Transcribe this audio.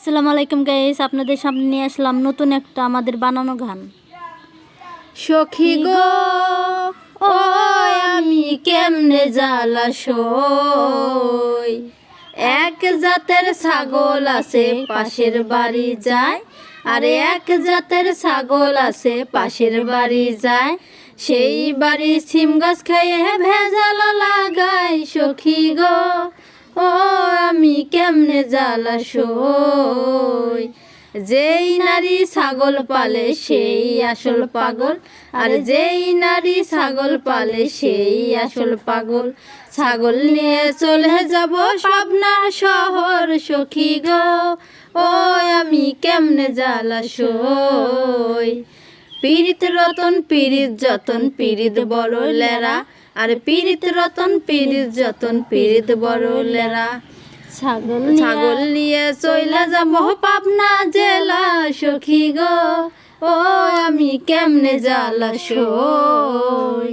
আসসালামু আলাইকুম গাইস, আপনাদের সামনে নিয়ে আসলাম নতুন একটা আমাদের বানানো গান। সখী গো ও আমি কেমনে জ্বালা সই, এক জাতের ছাগল আছে পাশের বাড়ি যায়, আরে এক জাতের ছাগল আছে পাশের বাড়ি যায়, সেই বাড়ি সিম গাছ খেয়ে ভেজাল লাগাই। সখী গো ও আমি কেমনে জ্বালা সই, যেই নারী ছাগল পালে সেই আসল পাগল, আর যেই নারী ছাগল পালে সেই আসল পাগল। ছাগল নিয়ে চলে যাব পাবনা শহর। সখী গো ও আমি কেমনে জ্বালা সই, পীড়িত রতন পীড়িত যতন পীড়িত বড় লেরা, আর পীড়িত রতন পীড়িত যতন পীড়িত বড় লেরা। ছাগল নিয়ে চইলা যাব পাবনা জেলা। সখী গো ও আমি কেমনে জ্বালা সই।